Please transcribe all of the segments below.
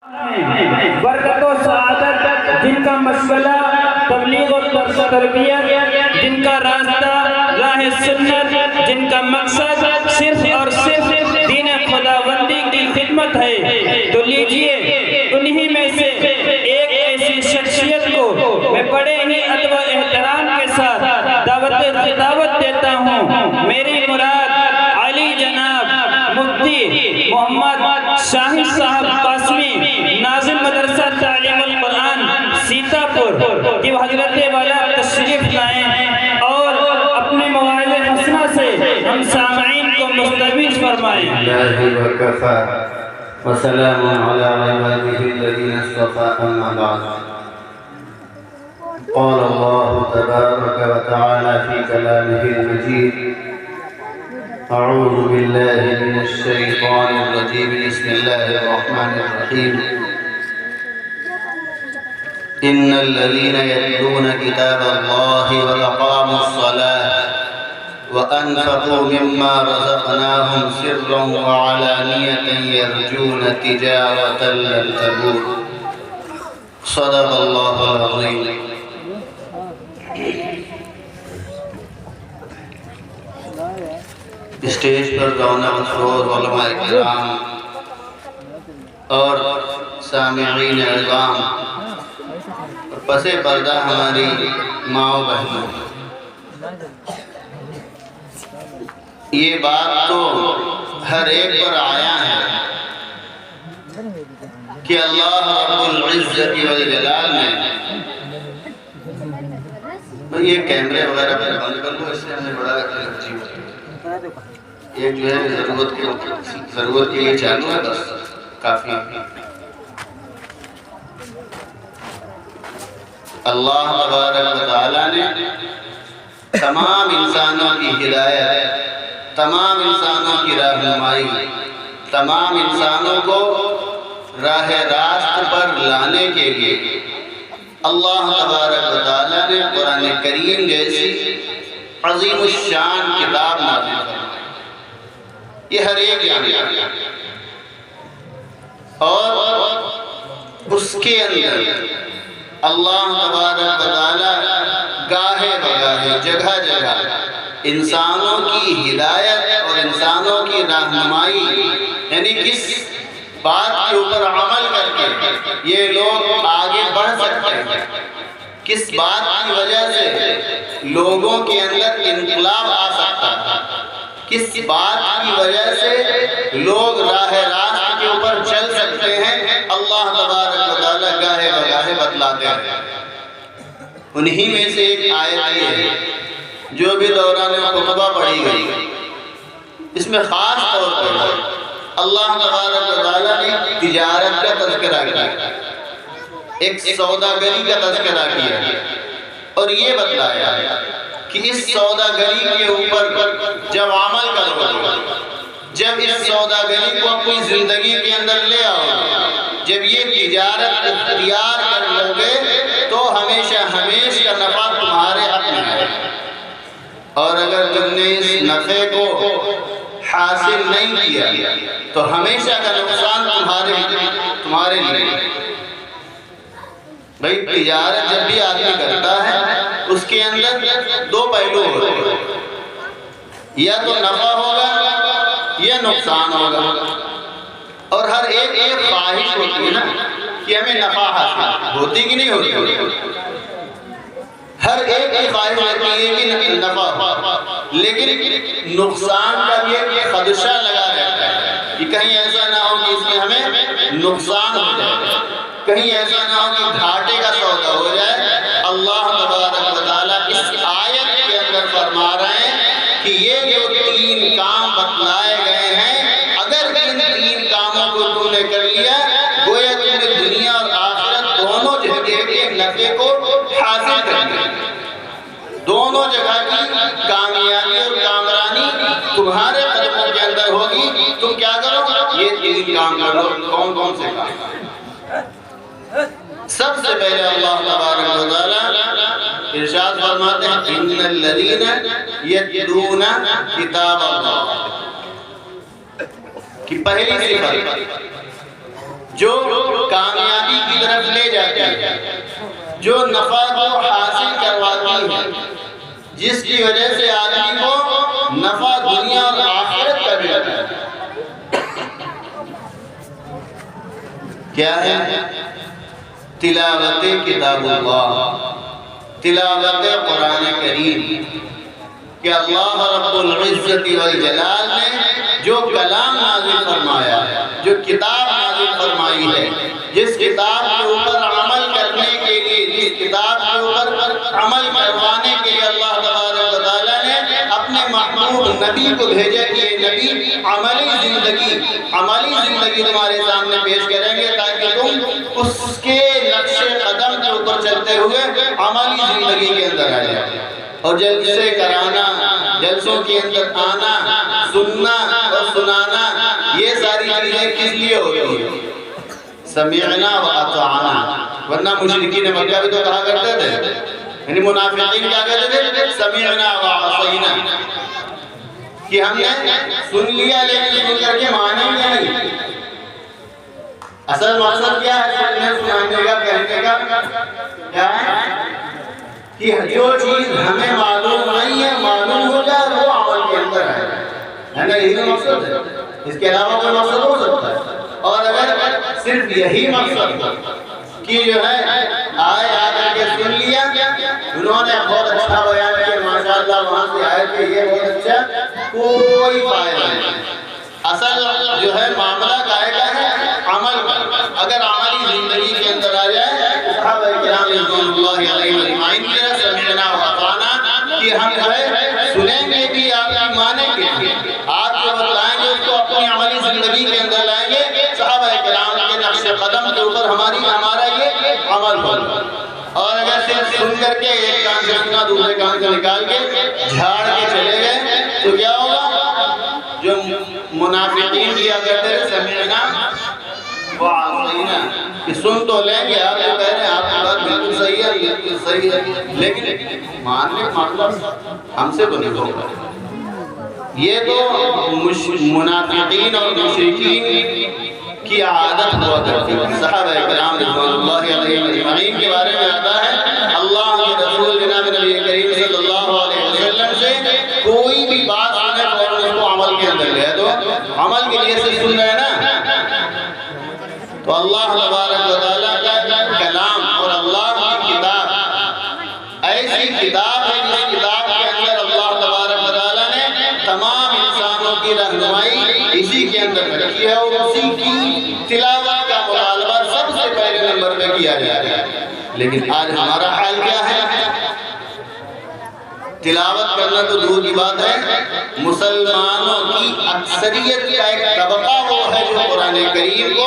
برکت و سعادت جن کا مشغلہ تبلیغ و تربیت، جن کا راستہ راہ سنت، جن کا مقصد صرف اور صرف دین خداوندی کی خدمت ہے، تو لیجئے انہی میں سے ایک ایسی شخصیت کو میں بڑے ہی ادب و احترام کے ساتھ دعوت دیتا ہوں۔ میری مراد علی جناب مفتی محمد شاہد صاحب قاسمی، ناظم مدرسہ تعلیم القرآن سیتا پور کی حضرت والا تشریف لائیں اور اپنے مواعظ حسنہ سے ہم سامعین کو مستفیض فرمائیں۔ اللہ وکفا وسلام علی عباده الذین اصطفى اما بعد۔ قال الله تبارك وتعالى في كلامه المجيد: أعوذ بالله من الشيطان الرجيم، بسم الله الرحمن الرحيم. إن الذين يتلون كتاب الله وأقاموا الصلاة وأنفقوا مما رزقناهم سرا وعلانية يرجون تجارة لن تبور. صدق الله العظيم. اسٹیج پر رونق افروز علماء کرام اور سامعین اعظام اور پس پردہ ہماری ماں و بہنوں، یہ بات تو ہر ایک پر آیا ہے کہ اللہ رب العزت والجلال نے یہ کیمرے وغیرہ پر بند کر دو، اس سے ہمیں بڑا عجیب ہے۔ ایک جو ہے ضرورت کے لیے چالو ہے، بس کافی ہے۔ اللہ تبارک و تعالیٰ نے تمام انسانوں کی ہدایت، تمام انسانوں کی رہنمائی، تمام انسانوں کو راہ راست پر لانے کے لیے اللہ تبارک و تعالیٰ نے قرآن کریم جیسی عظیم الشان کتاب نازل فرمائی۔ یہ ہر ایک جانتا ہے اور اس کے اندر اللہ تبارک و تعالیٰ گاہے بگاہے جگہ جگہ انسانوں کی ہدایت اور انسانوں کی رہنمائی، یعنی کس بات کے اوپر عمل کر کے یہ لوگ آگے بڑھ سکتے ہیں، کس بات کی وجہ سے لوگوں کے اندر انقلاب آ سکتا ہے، کس بات کی وجہ سے لوگ راہ راست کے اوپر چل سکتے ہیں، اللہ تبارک و تعالیٰ گاہے بگاہے بتلاتے ہیں۔ انہی میں سے ایک آیت یہ ہے جو بھی دوران خطبہ پڑھی گئی، اس میں خاص طور پر اللہ تبارک و تعالیٰ نے تجارت کا تذکرہ کیا، ایک سوداگری کا تذکرہ کیا اور یہ بتلایا کہ اس سوداگری کے اوپر جب عمل کرو گے، جب اس سوداگری کو اپنی زندگی کے اندر لے آؤ، جب یہ تجارت اختیار کر لو گے تو ہمیشہ ہمیشہ کا نفع تمہارے حق میں ہے، اور اگر تم نے اس نفع کو حاصل نہیں کیا تو ہمیشہ کا نقصان تمہارے لیے۔ بھئی تجارت جب بھی آدمی کرتا ہے اس کے اندر دو پہلو ہوتے ہیں، یا تو نفع ہوگا یا نقصان ہوگا، اور ہر ایک خواہش ہوتی ہے نا کہ ہمیں نفع حاصل ہوتی کہ نہیں ہوتی، ہر ایک کی خواہش ہوتی ہے کہ نفع ہو، لیکن نقصان کا بھی ایک خدشہ لگا رہتا ہے کہ کہیں ایسا نہ ہو کہ اس میں ہمیں نقصان ہو جائے، کہیں ایسا نہ ہو کہ گھاٹے کا سودا ہو جائے۔ اللہ تبارک و تعالیٰ اس آیت کے اندر فرما رہے ہیں کہ یہ جو تین کام بتلائے گئے ہیں، اگر ان تین کاموں کو تم نے کر لیا، گویا تم نے دنیا اور آخرت دونوں جگہ کے نفع کو حاصل کر لیا، دونوں جگہ کی کامیابی اور کامرانی تمہارے قدموں کے اندر ہوگی۔ تم کیا کرو؟ یہ تین کام کرو۔ کون کون سے کام؟ سب سے پہلے اللہ تبارک و تعالیٰ ارشاد فرماتے ہیں ان الذین یتلون کتاب اللہ کی پہلی صفت جو کامیابی کی طرف لے جاتی ہے، جو نفع کو حاصل کرواتی ہے، جس کی وجہ سے آدمی کو نفع دنیا اور آخرت کا ملتا ہے۔ کیا ہے؟ تلاوت کتاب اللہ، تلاوت قرآن کریم، کہ اللہ رب العزت والجلال نے جو کلام نازل فرمایا ہے، جو کتاب نازل فرمائی ہے، جس کتاب کے اوپر عمل کرنے کے لیے، جس کتاب کے اوپر عمل کروانے کے لیے اللہ تبارک و تعالیٰ نے اپنے محبوب نبی کو بھیجا کہ یہ نبی عملی زندگی تمہارے سامنے پیش کریں گے تاکہ تم اس کے نقش قدم کے اوپر چلتے ہوئے عملی زندگی کے اندر آ جائیں۔ اور جلسے کرانا، جلسوں کے اندر آنا، سننا اور سنانا، یہ ساری چیزیں کس لیے ہوتی ہیں؟ سمعنا و اطعنا۔ ورنہ مشرکین مکہ بھی تو کہا کرتے تھے، یعنی منافقین کہا کرتے تھے سمعنا و عصینا، کہ ہم نے سن لیا لیکن سن کر کے مانیں گے نہیں۔ اصل مقصد کیا ہے سننے سنانے کا، کہنے کا؟ کیا ہے کہ جو چیز ہمیں معلوم نہیں ہے معلوم ہو جائے وہ عمل کے اندر ہے نا، یہی مقصد ہے، اس کے علاوہ کوئی مقصد ہو سکتا ہے؟ اور اگر صرف یہی مقصد ہو کہ جو ہے آئے آ کر کے سن لیا، انہوں نے بہت اچھا بیان کیا ماشاءاللہ، وہاں سے آئے کہ یہ بہت اچھا، کوئی فائدہ نہیں۔ اصل جو ہے معاملہ کائے کا ہے عمل کا۔ اگر عملی زندگی کے اندر آ جائے صحابہ کرام رضوان اللہ علیہم اجمعین کی طرح سمعنا و اطعنا، کہ ہم جو ہے سنیں گے بھی، آپ کی مانیں گے، آپ جو بتلائیں گے اس کو اپنی عملی زندگی کے اندر لائیں گے۔ صحابہ کرام کے نقش قدم کے اوپر ہمارا یہ عمل ہوگا۔ اور اگر صرف سن کر کے ایک کان سے سنا دوسرے کان سے نکال کے جھاڑ کے چلے گئے تو کیا ہوگا؟ جو منافقین کیا کرتے ہیں سمعنا و عصینا، کہ سن تو لیں گے، آپ جو کہہ رہے ہیں آپ کی بات بالکل صحیح ہے، بالکل صحیح ہے، لیکن ماننے کا مطلب ہم سے تو نہیں ہوگا۔ یہ تو منافقین اور مشرکین کی عادت ہوا کرتی ہے۔ صحابہ کرام رضوان اللہ علیہم اجمعین کے بارے میں آتا ہے اللہ کے رسول جناب نبی کریم صلی اللہ علیہ وسلم سے کوئی بھی بات سنے فوراً اس کو عمل کے اندر لے دو، عمل کے لیے سے سن رہے نا، تو اللہ تبارک و تعالیٰ کا کلام اور اللہ کی کتاب ایسی کتاب ہے جس کتاب کے اندر اللہ تبارک و تعالیٰ نے تمام انسانوں کی رہنمائی اسی کے اندر رکھی ہے، اور اسی کی تلاوت کا مطالبہ سب سے پہلے نمبر پہ کیا جا رہا ہے۔ لیکن آج ہمارا حال کیا ہے؟ تلاوت کرنا تو دور کی بات ہے، مسلمانوں کی اکثریت کا ایک طبقہ وہ ہے جو قرآن کریم کو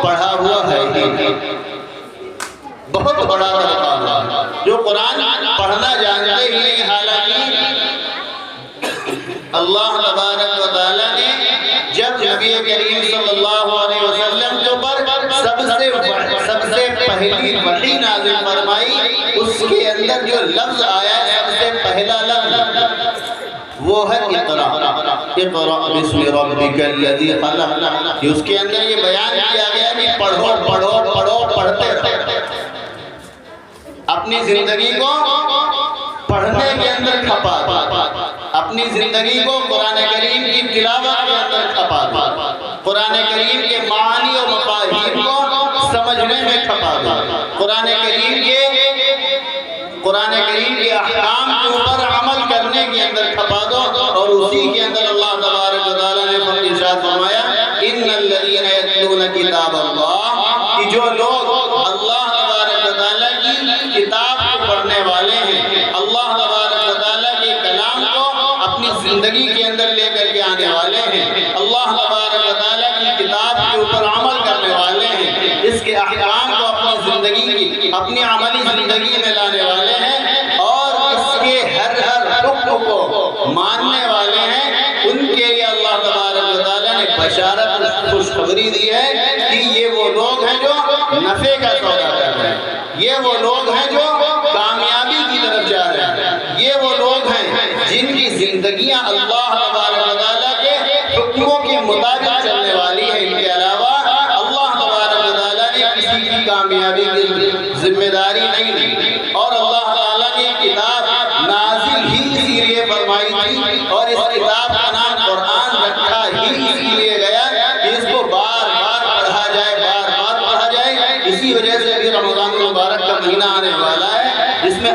پڑھا ہوا ہے، بہت بڑا طبقہ ہوا ہے جو قرآن پڑھنا جانتے ہی نہیں۔ حالانکہ اللہ تبارک و تعالیٰ نے جب نبی کریم صلی اللہ علیہ وسلم کے اوپر سب سے پہلی وحی نازل فرمائی، اس کے اندر جو لفظ آیا سب سے پہلا لفظ وہ ہے اقرا، اقرا بسم ربک الذی خلق، کہ اس کے اندر یہ بیان کیا گیا کہ پڑھو پڑھو پڑھو، پڑھتے رہو، اپنی زندگی کو پڑھنے کے اندر کھپا دو، اپنی زندگی کو قرآن کریم کی تلاوت کے اندر کھپا دو، قرآن کریم کے معانی و مفاہیم کو سمجھنے میں کھپا دو، قرآن کریم کے احکام کے اوپر عمل کرنے کے اندر کھپا دو، اور اسی کے اندر اللہ تبارک و تعالیٰ نے ارشاد فرمایا ان الذین یتلون کتاب اللہ، کہ جو لوگ اللہ تبارک و تعالیٰ کی کتاب کو پڑھنے والے ہیں، اللہ تبارک و تعالیٰ کے کلام کو اپنی زندگی کے اندر لے کر کے آنے والے ہیں، اللہ تبارک و تعالیٰ کی کتاب کے اوپر عمل کرنے والے ہیں، اس کے احکام کو اپنی زندگی کی اپنی عملی زندگی میں لانے والے ہیں، اور اس کے ہر حکم کو ماننے والے ہیں، ان کے لیے اللہ تبارک و تعالیٰ نے بشارت خوشخبری دی ہے کہ یہ وہ لوگ ہیں جو نفع کا سودا کر رہے ہیں، یہ وہ لوگ ہیں جو کامیابی کی طرف جا رہے ہیں، یہ وہ لوگ ہیں جن کی زندگیاں اللہ تبارک و تعالیٰ کے حکموں کے مطابق چلنے والی ہیں۔ ان کے علاوہ اللہ تبارک و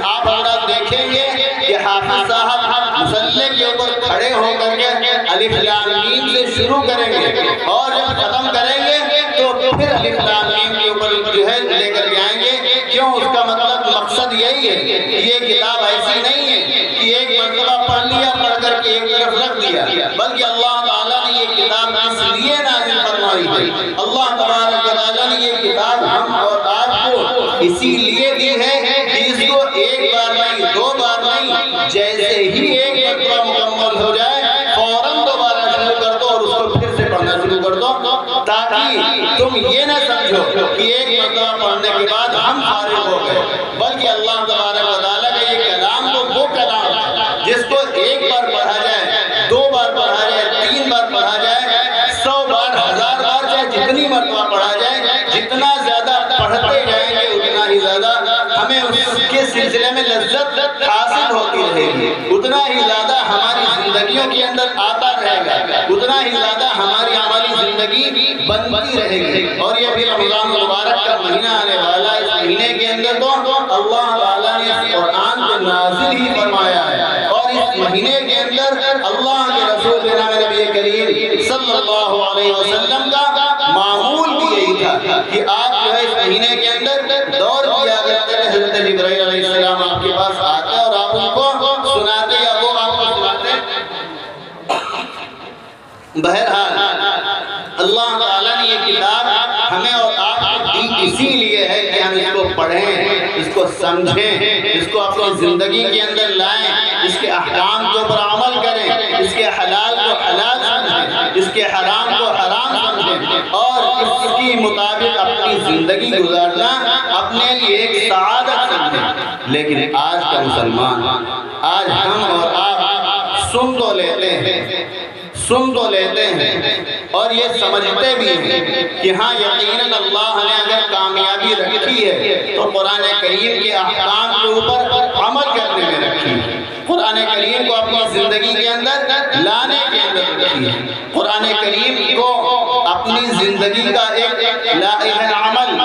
آپ حضرات دیکھیں گے کہ حافظ صاحب مصلی کے اوپر کھڑے ہو کر کے الف لام میم سے شروع کریں گے اور جب ختم کریں گے تو پھر الف لام میم کے اوپر جو ہے لے کر کے آئیں گے. کیوں؟ اس کا مطلب مقصد یہی ہے کہ یہ کتاب ایسی نہیں ہے کہ ایک مرتبہ پڑھ لیا پڑھ کر کے ایک طرف رکھ دیا، بلکہ اللہ تعالیٰ نے یہ کتاب اس لیے نازل فرمائی ہے. اللہ تبارک و تعالیٰ نے یہ کتاب ہم اور آپ کو اسی لیے دی ہے کہ اس کو ایک بار نہیں، دو بار نہیں، جیسے ہی ایک مرتبہ مکمل ہو جائے فوراً دوبارہ شروع کر دو اور اس کو پھر سے پڑھنا شروع کر دو، تاکہ تم یہ نہ سمجھو کہ ایک مرتبہ پڑھنے کے بعد ہم فارغ ہو گئے، بلکہ اللہ تبارک و تعالیٰ کا یہ کلام تو وہ کلام ہے جس کو ایک بار پڑھا جائے، دو بار پڑھا جائے، تین بار پڑھا جائے، 100 بار، 1000 بار، چاہے جتنی مرتبہ پڑھا جائے، جتنا زیادہ پڑھتے جائیں گے اتنا ہی زیادہ ہمیں اس کے سلسلے میں لذت حاصل ہوتی رہے گی، اتنا ہی زیادہ ہماری زندگیوں کے اندر آتا رہے گا، اتنا ہی زیادہ ہماری عملی زندگی بنتی رہے گی. اور یہ بھی رمضان مبارک کا مہینہ آنے والا، اس مہینے کے اندر تو اللہ تعالیٰ نے اس قرآن کو نازل ہی فرمایا ہے، اور اس مہینے کے اندر اللہ کے رسول جناب نبی کریم صلی اللہ علیہ وسلم کا معمول بھی یہی تھا کہ آپ جو ہے اس مہینے کے اندر دور کیا کرتے تھے. حضرت جبرائیل علیہ السلام آپ کے پاس آتے اور آپ ان کو سناتے یا وہ آپ کو سناتے. بہرحال اللہ تعالیٰ نے یہ کتاب ہمیں اور آپ کو دی اسی لیے ہے کہ ہم اس کو پڑھیں، اس کو سمجھیں، اس کو اپنی زندگی کے اندر لائیں، اس کے احکام کے اوپر عمل کریں، اس کے حلال کو حلال سمجھیں، اس کے حرام کو حرام سمجھیں، اور اس کی مطابق اپنی زندگی گزارنا اپنے لیے ایک سعادت سمجھیں. لیکن آج کا مسلمان، آج ہم اور آپ سن تو لیتے ہیں، سن تو لیتے ہیں اور یہ سمجھتے بھی ہیں کہ ہاں یقیناً اللہ نے اگر کامیابی رکھی ہے تو قرآن کریم کے احکام کے اوپر عمل کرنے میں رکھی ہے، قرآن کریم کو اپنی زندگی کے اندر لانے کے اندر رکھی ہے، قرآن کریم کو اپنی زندگی کا ایک لائحہ عمل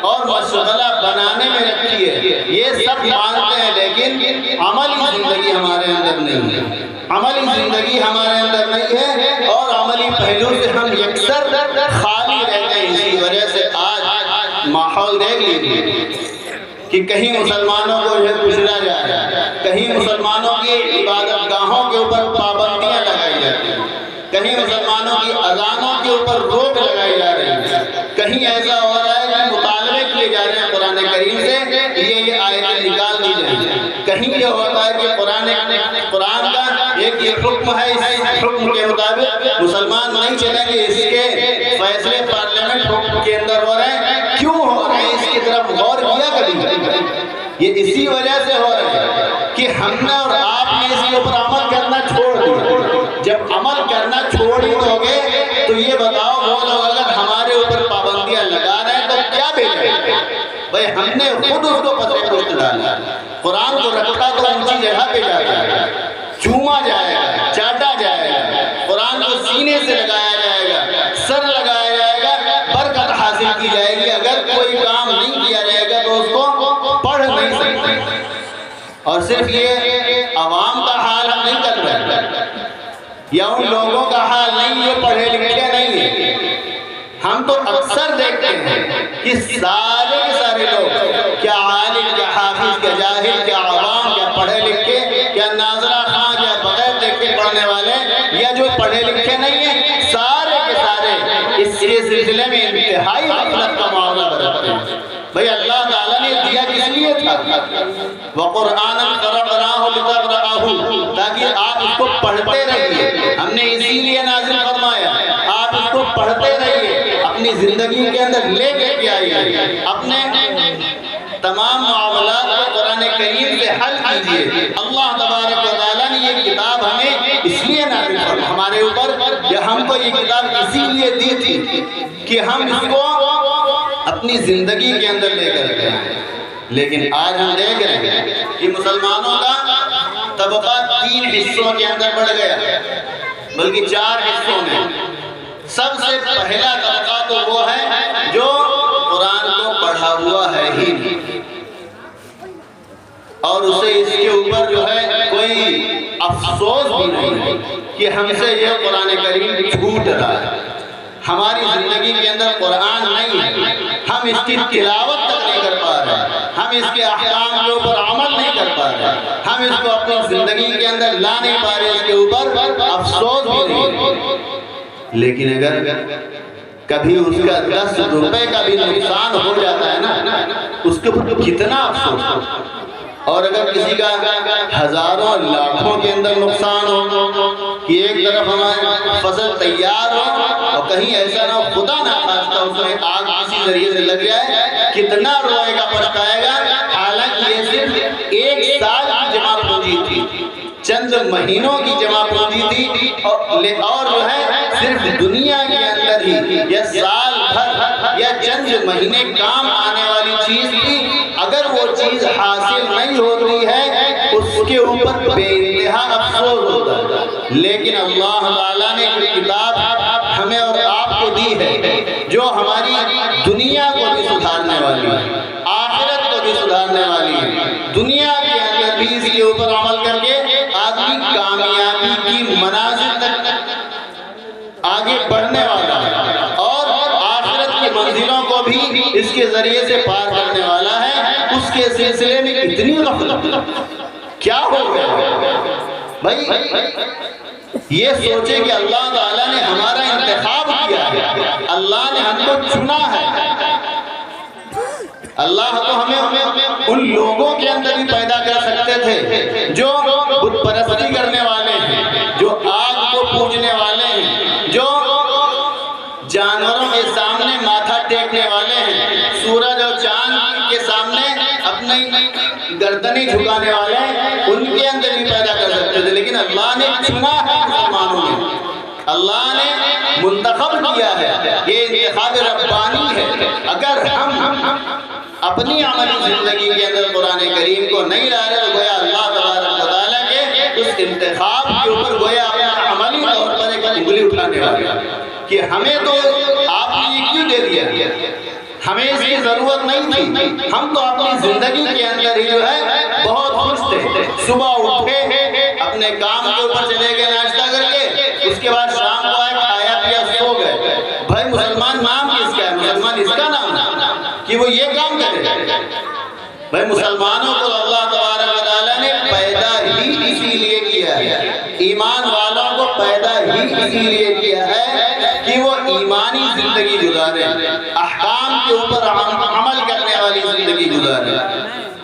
اور مشغلہ بنانے میں رکھی ہے. یہ سب مانتے ہیں لیکن عملی زندگی ہمارے اندر نہیں ہے، عملی زندگی ہمارے اندر نہیں ہے، اور عملی پہلو سے ہم یکسر خالی رہتے ہیں. اسی وجہ سے آج ماحول دیکھ لیجیے کہ کہیں مسلمانوں کو جو کچلا جا رہا ہے، کہیں مسلمانوں کی عبادت گاہوں کے اوپر پابندیاں لگائی جاتی ہیں، کہیں مسلمانوں کی اذانوں کے اوپر روک لگائی جا رہی ہے، کہیں ایسا ہو رہا ہے کہ مطالبے کیے جا رہے ہیں قرآن کریم سے یہ آیتیں نکال دی جائیں، کہیں یہ ہوتا ہے کہ قرآن کا ایک یہ حکم ہے، اس حکم کے مطابق مسلمان نہیں چلیں گے، اس کے فیصلے پارلیمنٹ حکم کے اندر ہو رہے ہیں. کیوں ہو رہے ہیں؟ اس کی طرف غور کیا کبھی؟ یہ اسی وجہ سے ہو رہے ہیں کہ ہم نے اور آپ نے اس کے اوپر عمل کرنا چھوڑ دیا. جب عمل کرنا چھوڑ ہی دو گے تو یہ بتاؤ وہ لوگ اگر ہمارے اوپر پابندیاں لگا رہے ہیں تو کیا بھیجیں؟ بھائی ہم نے خود اس کو پسے پشت ڈالا، قرآن کو رکھا تو اونچی جگہ پہ جاتا ہے، چوما جائے گا، چاٹا جائے گا، قرآن کو سینے سے لگایا جائے گا، سر لگایا جائے گا، برکت حاصل کی جائے گی. اگر کوئی کام نہیں کیا جائے گا تو اس کو پڑھ نہیں سکتے. اور صرف یہ عوام کا حال ہم نہیں کر رہے یا ان لوگوں کا حال نہیں جو پڑھے لکھے نہیں ہیں. ہم تو اکثر دیکھتے ہیں کہ سارے کے سارے لوگ، کیا عالم، کیا حافظ، کیا جاہل، کیا عوام، کیا پڑھے لکھے، کیا ناظرہ خان، کیا بغیر دیکھے پڑھنے والے، یا جو پڑھے لکھے نہیں ہیں، سارے کے سارے اس سلسلے میں انتہائی غفلت کا معاملہ برتتے ہیں. بھئی اللہ تعالیٰ نے دیا کس لیے تھا؟ وَقُرْآنًا فَرَقْنَاهُ لِتَقْرَأَهُ، تاکہ آپ اس کو پڑھتے رہیے. ہم نے اسی لیے نازل فرمایا، آپ اس کو پڑھتے رہیے، اپنی زندگی کے اندر لے کے آئیے، اپنے تمام معاملات کو قرآن کریم سے حل کیجئے. اللہ تبارک و تعالیٰ نے یہ کتاب ہمیں اس لیے نازل فرمائی ہمارے اوپر، یا ہم کو یہ کتاب اسی لیے دی تھی کہ ہم اس کو اپنی زندگی کے اندر لے کر کے آئیں. لیکن آج ہم دیکھ رہے ہیں کہ مسلمانوں کا طبقہ 3 حصوں کے اندر بڑھ گیا، بلکہ 4 حصوں میں. سب سے پہلا طبقہ تو وہ ہے جو قرآن کو پڑھا ہوا ہے ہی نہیں، اور کہ ہم سے یہ قرآن کریم چھوٹ رہا ہے، ہماری زندگی کے اندر قرآن نہیں ہے، ہم اس کی تلاوت تک نہیں کر پا رہے، ہم اس کے احکام کے اوپر عمل نہیں کر پا رہے، ہم اس کو اپنی زندگی کے اندر لا نہیں پا رہے، اس کے اوپر افسوس بھی نہیں۔ لیکن اگر کبھی اس کا 10 روپے کا بھی نقصان ہو جاتا ہے نا، اس کے اوپر کتنا افسوس ہوتا ہے۔ اور اگر کسی کا ہزاروں لاکھوں کے اندر نقصان ہو کہ ایک طرف ہماری فصل تیار ہو اور کہیں ایسا نہ ہو خدا نہ خواستہ اس میں آگ کسی ذریعے سے لگ جائے، کتنا روئے گا پچھتائے گا، حالانکہ یہ صرف 1 سال کی جمع پونجی تھی، چند مہینوں کی جمع پونجی تھی، اور جو ہے صرف دنیا کے اندر ہی یا سال بھر یا چند مہینے کام آنے والی چیز تھی۔ اگر وہ چیز حاصل نہیں ہوتی ہے اس کے اوپر بے انتہا افسوس ہوتا ہے، لیکن اللہ تعالیٰ نے جو کتاب ہمیں اور آپ کو دی ہے، جو ہماری دنیا کو بھی سدھارنے والی ہے، آخرت کو بھی سدھارنے والی ہے، دنیا کے اندر بھی اس کے اوپر عمل کر کے آدمی کامیابی کی منازل تک آگے بڑھنے والا ہے، اور آخرت کی منزلوں کو بھی اس کے ذریعے سے پار کرنے والا ہے۔ اس کے سلسلے میں اتنی غفلت کیا ہو گیا بھائی؟ یہ سوچے کہ اللہ تعالیٰ نے ہمارا انتخاب کیا ہے، اللہ نے ہم کو چنا ہے، اللہ تو ہمیں ان لوگوں کے اندر بھی پیدا کر سکتے تھے جو بت پرستی کرنے والے ہیں، جو آگ کو پوجنے والے ہیں، جو جانوروں کے سامنے ماتھا ٹیکنے والے ہیں، سورج اور چاند کے سامنے اپنی گردنیں جھکانے والے ہیں، ان کے اندر بھی پیدا کر سکتے تھے، لیکن اللہ نے چنا ہے مسلمانوں میں، اللہ نے منتخب کیا ہے، یہ انتخاب ربانی ہے۔ اگر ہم اپنی عملی زندگی کے اندر قرآن کریم کو نہیں لا رہے تو گویا اللہ تبارک و تعالیٰ کے اس انتخاب کے اوپر گویا اپنا عملی طور پر ایک انگلی اٹھانے والا کہ ہمیں تو آپ نے یہ کیوں دے دیا، ہمیں اس کی ضرورت نہیں تھی، ہم تو اپنی زندگی کے اندر ہی جو ہے بہت خوش تھے، صبح اٹھے اپنے کام کے اوپر چلے گئے ناشتہ کر کے، اس کے بعد شام کو آئے کھایا پیا سو گئے۔ بھائی مسلمان نام کس کا ہے؟ مسلمان اس کا نام ہے کہ وہ یہ کام کرے۔ بھائی مسلمانوں کو اللہ تبارک و تعالیٰ نے پیدا ہی اسی لیے کیا ہے، ایمان والوں کو پیدا ہی اسی لیے کیا ہے کہ وہ ایمانی زندگی گزارے، احکام کے اوپر عمل کرنے والی زندگی گزارے،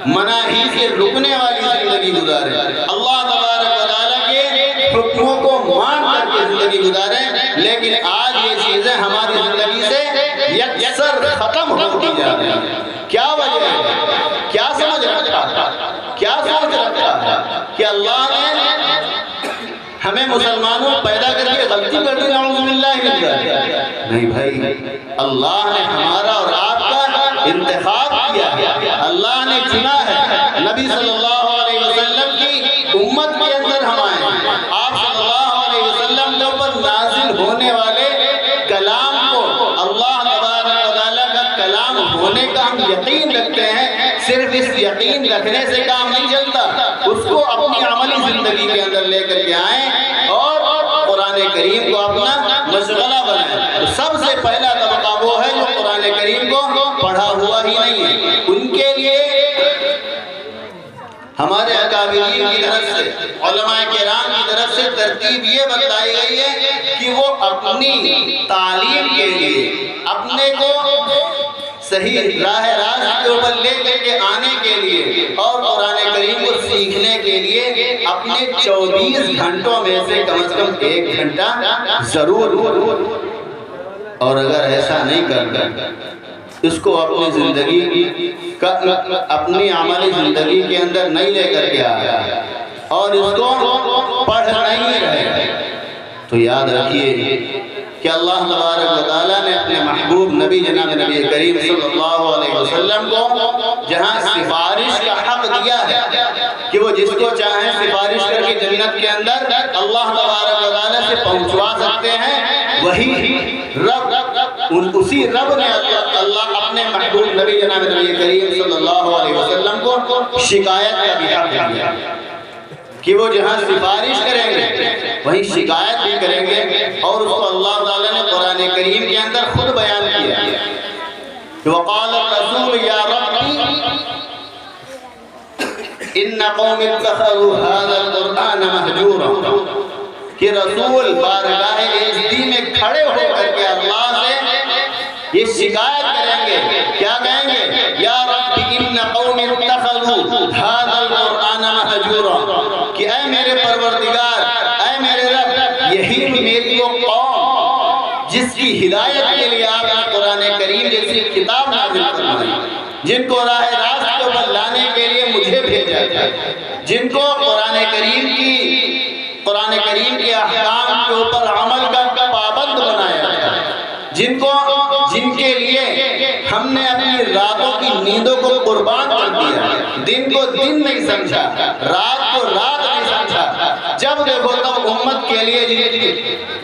مناہی سے رکنے والی زندگی گزارے، اللہ تبارک و تعالیٰ کے حکموں کو مان کر کے زندگی گزارے۔ لیکن آج یہ چیزیں ہماری زندگی سے یکسر ختم ہوتی جا رہی ہیں۔ کیا وجہ ہے؟ کیا سمجھ رکھا ہے؟ کیا سوچ رکھا ہے کہ اللہ نے ہمیں مسلمانوں پیدا کر کے غلطی کر دی؟ نعوذ باللہ من ذالک۔ نہیں بھائی، اللہ نے ہمارا اور آپ کا انتخاب کیا ہے، اللہ نے چنا ہے۔ نبی صلی اللہ علیہ وسلم کی امت کے اندر ہم آئے ہیں، آپ صلی اللہ علیہ وسلم کے اوپر نازل ہونے والے کلام کو، اللہ تبارک و تعالیٰ کا کلام ہونے کا ہم یقین رکھتے ہیں۔ صرف اس یقین رکھنے سے کام نہیں چلتا، اس کو اپنی عملی زندگی کے اندر لے کر کے آئیں اور قرآن کریم کو اپنا مشغلہ بنائیں۔ تو سب سے پہلا طبقہ وہ ہے جو قرآن کریم کو پڑھا ہوا ہی نہیں ہے، ان کے لیے ہمارے اکابرین کی طرف سے، علماء کرام کی طرف سے ترتیب یہ بتائی گئی ہے کہ وہ اپنی تعلیم کے لیے، اپنے کو صحیح راہ راست کے اوپر لے کے آنے کے لیے اور قرآن کریم کو سیکھنے کے لیے اپنے 24 گھنٹوں میں سے کم از کم 1 گھنٹہ ضرور، اور اگر ایسا نہیں کرتا اس کو اپنی زندگی کا، اپنی عملی زندگی کے اندر نہیں لے کر کے آیا اور اس کو پڑھ نہیں رہے، تو یاد رکھیے کہ اللہ تبارک و تعالیٰ نے اپنے محبوب نبی جناب نبی کریم صلی اللہ علیہ وسلم کو جہاں سفارش کا حق دیا ہے کہ وہ جس کو چاہیں سفارش کر کے جنت کے اندر اللہ تبارک و تعالیٰ سے پہنچوا سکتے ہیں، وہی رب، اسی رب نے اللہ اپنے محبوب نبی جناب نبی کریم صلی اللہ علیہ وسلم کو شکایت کا بھی حق دیا کہ وہ جہاں سفارش کریں گے وہیں شکایت بھی کریں گے، اور اس کو اللہ تعالیٰ نے قرآن کریم کے اندر خود بیان کیا ہے۔ وقال الرسول یا ربی ان قوم اتخذوا هذا القرآن مہجورا، کہ رسول بارگاہ عزتی میں کھڑے ہو کر کے اللہ سے یہ شکایت کریں گے، کیا کہیں گے؟ یا ربی ان قوم اتخذوا هذا القرآن مہجورا، کہ اے میرے پروردگار، اے میرے رب، یہی میری وہ قوم جس کی ہدایت کے لیے آپ نے قرآن کریم جیسی کتاب نازل فرمائی، جن کو راہ راست کو لانے کے لیے مجھے بھیجا تھا، جن کو قرآن کریم کے احکام کے اوپر عمل کا پابند بنایا تھا، جن کے لیے ہم نے اپنی راتوں کی نیندوں کو قربان کر دیا، دن کو دن نہیں سمجھا، رات کو رات نہیں سمجھا، جب دیکھو تب امت کے لیے جن کی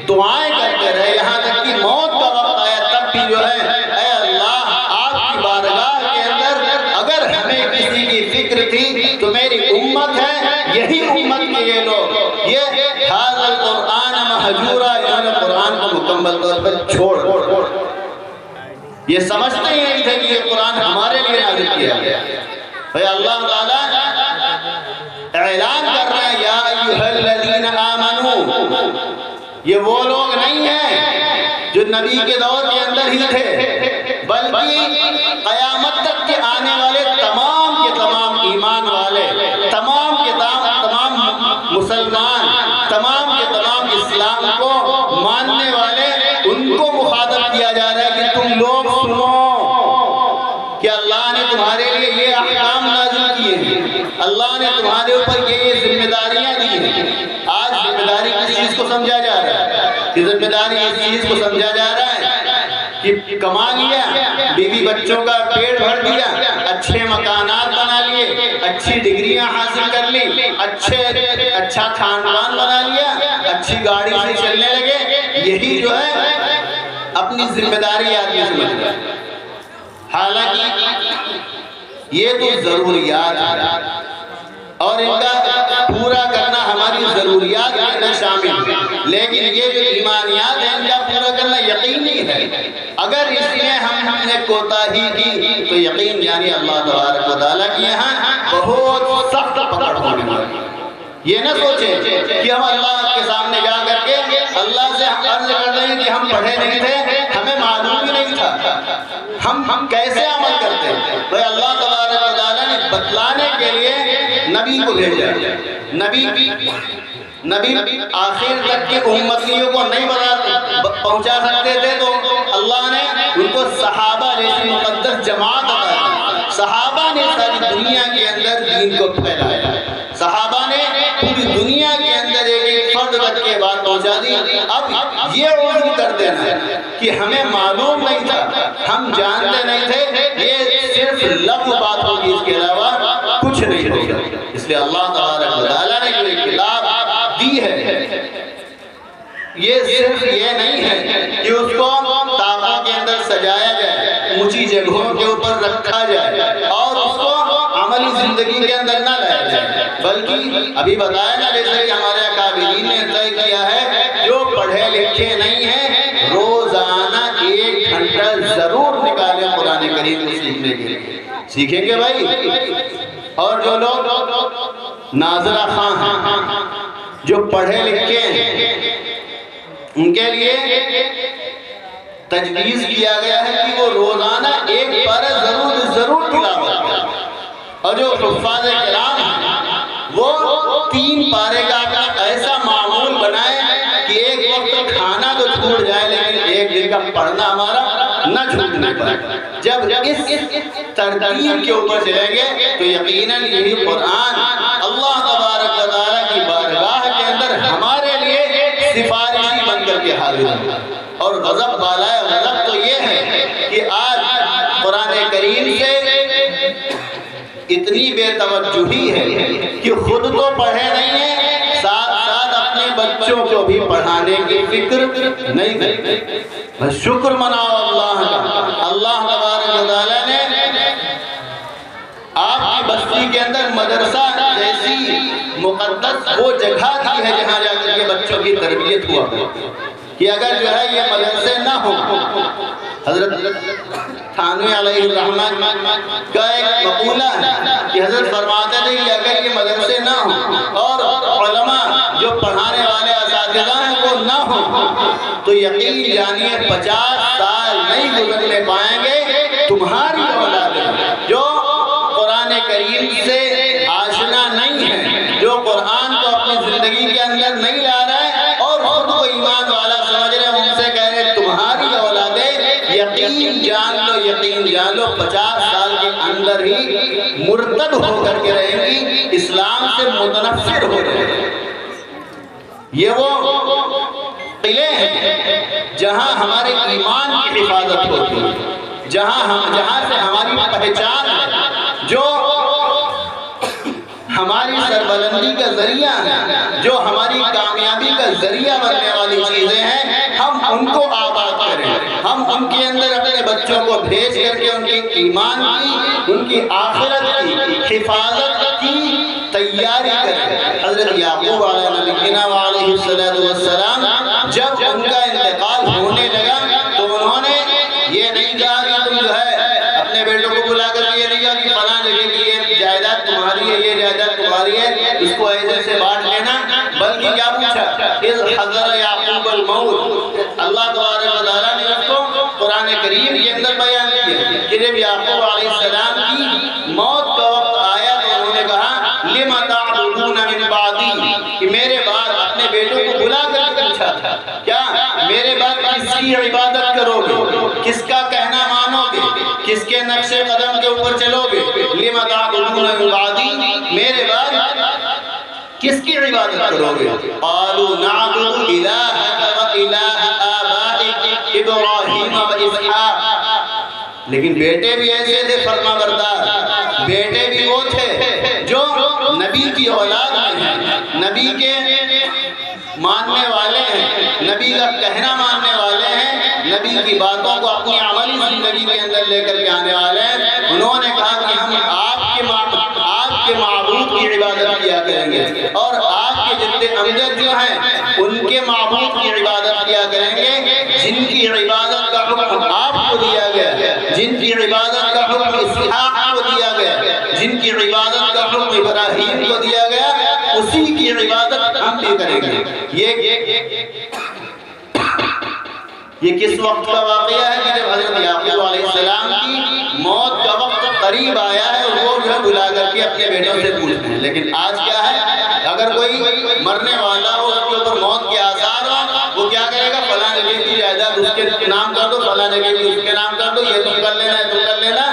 دعائیں کرتے رہے، یہاں تک کہ موت کا وقت آیا تب بھی جو ہے اے اللہ آپ کی بارگاہ کے اندر اگر ہمیں کسی کی فکر تھی تو میری امت ہے، یہی امت کے یہ لوگ یہ ھذا القرآن مہجورا، انہوں نے قرآن کو مکمل طور پر چھوڑ، یہ سمجھتے ہی نہیں تھے کہ یہ قرآن ہمارے لیے نازل کیا گیا۔ بھئی اللہ تعالیٰ اعلان کر رہے ہیں یا ایھا الذین آمنوا، یہ وہ لوگ نہیں ہیں جو نبی کے دور کے اندر ہی تھے، بلکہ قیامت تک کے آنے والے تمام کے تمام ایمان والے، تمام کے تمام مسلمان، تمام کے تمام اسلام کو ماننے والے، ان کو مخاطب کیا جا رہا ہے کہ تم لوگ سنو کہ اللہ نے تمہارے لیے یہ احکام نازل کیے ہیں، اللہ نے تمہارے اوپر یہ ذمہ داریاں دی ہیں۔ آج ذمہ داری کس چیز کو سمجھا جا رہا ہے؟ کہ ذمہ داری اس چیز کو سمجھا جا رہا ہے کہ کما لیا، بیوی بچوں کا پیٹ بھر دیا، اچھے مکانات بنا لیے، اچھی ڈگریاں حاصل کر لی، اچھا کھان پان بنا لیا، اچھی گاڑی سے چلنے لگے، یہی جو ہے اپنی ذمہ داری آدمی سمجھ رہا ہے۔ حالانکہ یہ تو ضروریات ہیں اور ان کا پورا کرنا ہماری ضروریات کے اندر شامل ہے، لیکن یہ جو ایمانیات ہیں ان کا پورا کرنا یقینی ہے۔ اگر اس میں ہم نے کوتاہی کی تو یقین یعنی اللہ تبارک و تعالیٰ کی یہاں بہت سخت پکڑ ہونے والی۔ یہ نہ سوچیں کہ ہم اللہ کے سامنے جا کر کے اللہ سے عرض کر رہے ہیں کہ ہم پڑھے نہیں تھے، ہمیں معلوم ہی نہیں تھا، ہم کیسے عمل کرتے ہیں؟ بھئی اللہ تبارک و تعالیٰ نے بتلانے کے لیے نبی کو بھیجا، نبی آخر تک کے امتیوں کو نہیں پہنچا سکتے تھے تو اللہ نے ان کو صحابہ جیسی مقدس جماعت عطا کی، صحابہ نے ساری دنیا کے اندر دین کو پھیلایا، صحابہ نے پوری دنیا کے اندر ایک فرد تک کے بات پہنچا دی۔ اب یہ عذر کر دینا ہے کہ ہمیں معلوم نہیں تھا، ہم جانتے نہیں تھے، یہ صرف لفظ بات ہوگی، اس کے علاوہ کچھ نہیں ہوگا۔ اس لیے اللہ تبارک و تعالیٰ نے جو ایک کتاب دی ہے، یہ صرف یہ نہیں ہے کہ اس کو تابوں کے اندر سجایا جائے، اونچی جگہوں کے اوپر رکھا جائے اور اس کو عملی زندگی کے اندر نہ لایا جائے، بلکہ ابھی بتایا نا جیسے کہ ہمارے اکابرین نے طے کیا ہے جو پڑھے لکھے نہیں ہیں روزانہ 1 گھنٹہ ضرور نکالیں قرآن کریم کو سیکھنے کے لیے۔ سیکھیں گے بھائی؟ اور جو لوگ ناظرہ خواہ ہیں، جو پڑھے لکھے ہیں، ان کے لیے تجویز کیا گیا ہے کہ وہ روزانہ 1 پارہ ضرور تلاوت کریں، اور جو حفاظ کرام ہیں وہ 3 پارے کا اپنا ایسا معمول بنائے کہ ایک وقت کھانا تو چھوٹ جائے لیکن ایک دن کا پڑھنا ہمارا نہ چھوٹنے پائے۔ جب اس ترتیب کے اوپر چلیں گے تو یقیناً یہی قرآن اللہ تبارک و تعالیٰ کی بارگاہ کے اندر ہمارے لیے سفارشی بن کر کے حاضر ہے۔ اور غضب بالائے غضب تو یہ ہے کہ آج قرآن کریم سے اتنی بے توجہی ہے کہ خود تو پڑھے نہیں ہیں، ساتھ ساتھ اپنے بچوں کو بھی پڑھانے کی فکر نہیں کرتے۔ بس شکر مناؤ اللہ کا، اللہ تبارک و تعالیٰ نے آپ کی بستی کے اندر مدرسہ جیسی مقدس وہ جگہ کی ہے جہاں جا کر کے بچوں کی تربیت ہوا کہ اگر جو ہے یہ مدرسے نہ ہو. حضرت تھانوی علیہ الرحمہ کا ایک مقولہ ہے کہ حضرت فرماتے تھے کہ اگر یہ مدرسے نہ ہوں اور علماء جو پڑھانے والے اساتذہ ہیں وہ نہ ہوں تو یقین جانیے 50 سال نہیں گزرنے پائیں گے تمہاری اولاد جو قرآن کریم سے آشنا نہیں ہے, جو قرآن کو اپنی زندگی کے اندر نہیں لا رہا ہے اور خود کو ایمان والا سمجھ رہے ہیں, ان سے کہہ رہے تمہاری اولادیں یقین جان لو 50 سال کے اندر ہی مرتد ہو کر کے رہیں گی, اسلام سے متنفر ہو جائیں گی. یہ وہ قلعے ہیں جہاں ہمارے ایمان کی حفاظت ہوتی ہے, جہاں سے ہماری پہچان ہے, جو ہماری سربلندی کا ذریعہ ہے, جو ہماری کامیابی کا ذریعہ بننے والی چیزیں ہیں, ہم ان کو آباد کریں, ہم ان کے اندر اپنے بچوں کو بھیج کر کے ان کے ایمان کی, ان کی آخرت کی حفاظت کی تیاری کریں. حضرت یعقوب علیہ نبینا علیہ السلام جب ان کا انتقال ہونے لگا تو انہوں نے یہ نہیں کہا کہ تم جو ہے اپنے بیٹوں کو بلا کر یہ نہیں کہا کہ فلاں جگہ کی یہ جائیداد تمہاری ہے, یہ جائیداد تمہاری ہے, اس کو ایسے سے بانٹ لینا, بلکہ کیا پوچھا اذ حضر یعقوب الموت. اللہ تبارک و تعالیٰ نے اس کو قرآن کریم کے اندر بیان کیا کہ جب یعقوب علیہ السلام کی موت کا وقت آیا تو انہوں نے کہا لم تعبدون من بعدی, کہ میرے بعد اپنے بیٹوں کو بلا کر کے پوچھا تھا کیا میرے بعد کس کی عبادت کرو گے, کس کا کہنا مانو گے, کس کے نقش قدم کے اوپر چلو گے. لم تعبدون من بعدی, میرے بعد کس کی عبادت کرو گے. قالوا نعبد الہک و الہ آبائک ابراہیم و اسحاق. لیکن بیٹے بھی ایسے تھے فرما بردار, بیٹے بھی وہ تھے جو نبی کی اولاد میں ہیں, نبی کے ماننے والے ہیں, نبی کا کہنا ماننے والے ہیں, نبی کی باتوں کو اپنی عملی زندگی کے اندر لے کر کے آنے والے ہیں. انہوں نے کہا کہ ہم آپ کے معبود کی عبادت کیا کریں گے اور آپ کے جتنے امجد جو ہیں ان کے معبود کی عبادت کیا کریں گے, جن کی عبادت کا حکم آپ کو دیا گیا, جن کی عبادت کا حکم اسحاق کو دیا گیا, جن کی عبادت کا حکم ابراہیم کو دیا گیا, اسی کی عبادت ہم بھی کریں گے. یہ کس وقت کا واقعہ ہے کہ جب حضرت یعقوب علیہ السلام کی موت کا وقت قریب آیا ہے اور وہ جو بلا کر کے اپنے بیٹوں سے پوچھتے ہیں. لیکن آج کیا ہے, اگر کوئی مرنے والا ہو, اس کے اوپر موت کے آثار ہو, وہ کیا کرے گا, فلاں جگہ کی جائیداد اس کے نام کر دو, فلاں جگہ کی اس کے نام کر دو, یہ تم کر لینا ہے, تم کر لینا,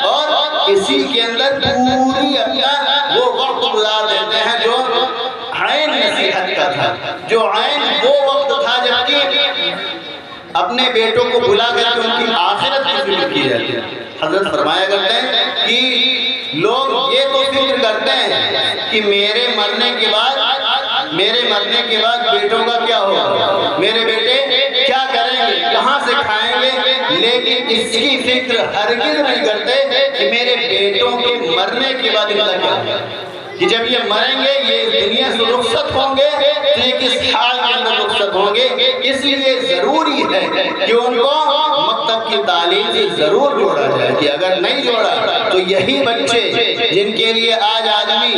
اور اسی کے اندر پوری اپنا وہ وقت گزار دیتے ہیں جو عین نصیحت کا تھا, جو عین وہ وقت تھا جب کہ اپنے بیٹوں کو بلا کر کے ان کی آخرت کی فکر کی جاتی ہے. حضرت فرمایا کرتے ہیں کہ لوگ یہ تو فکر کرتے ہیں کہ میرے مرنے کے بعد بیٹوں کا کیا ہوگا, میرے بیٹے کیا کریں گے, کہاں سے کھائیں گے, لیکن اس کی فکر ہرگز نہیں کرتے کہ میرے بیٹوں کے مرنے کے بعد ان کا کیا ہوگا, کہ جب یہ مریں گے یہ دنیا سے رخصت ہوں گے تو یہ کس حال کے اندر رخصت ہوں گے. اس لیے ضروری ہے کہ ان کو مکتب کی تعلیم سے ضرور جوڑا جائے, کہ اگر نہیں جوڑا تو یہی بچے جن کے لیے آج آدمی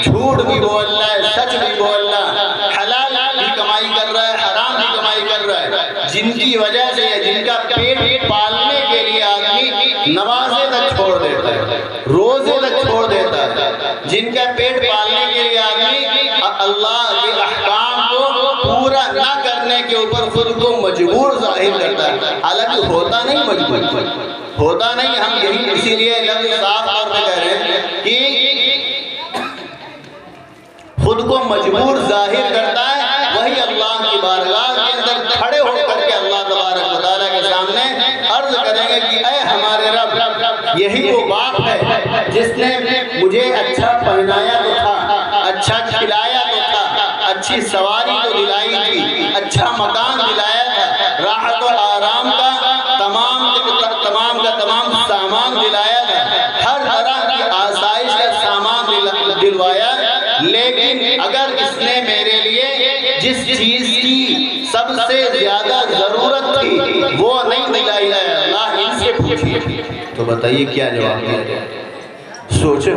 جھوٹ بھی بول رہا ہے, سچ بھی بول رہا ہے, حلال بھی کمائی کر رہا ہے, حرام بھی کمائی کر رہا ہے, جن کی وجہ سے جن کا پیٹ پالنے کے لیے آدمی نمازیں تک چھوڑ دیتا ہے, روزے تک چھوڑ دیتا ہے, جن کا پیٹ پالنے کے لیے آدمی اللہ کے احکام کو پورا نہ کرنے کے اوپر خود کو مجبور ظاہر کرتا ہے, حالانکہ ہوتا نہیں مجبور, ہوتا نہیں. ہم یہی اسی لیے لفظ صاف طور پہ کہہ رہے ہیں کہ خود کو مجبور ظاہر کرتا ہے, وہی اللہ کی بارگاہ کے اندر کھڑے ہو کر کے اللہ تبارک و تعالیٰ کے سامنے عرض کریں گے کہ اے ہمارے رب, یہی وہ باپ ہے جس نے مجھے اچھا پہنایا تو تھا, اچھا کھلایا تو تھا, اچھی سواری تو دلائی تھی, اچھا مکان دلایا تھا, راحت و آرام کا تمام سامان دلایا تھا, ہر طرح کی آسائش کا سامان دلوایا, لیکن اگر اس نے میرے لیے جس چیز کی سب سے زیادہ ضرورت تھی وہ نہیں دلائی ہے، اللہ ان سے پوچھیے۔ تو بتائیے کیا جواب دیا جائے؟ سوچیں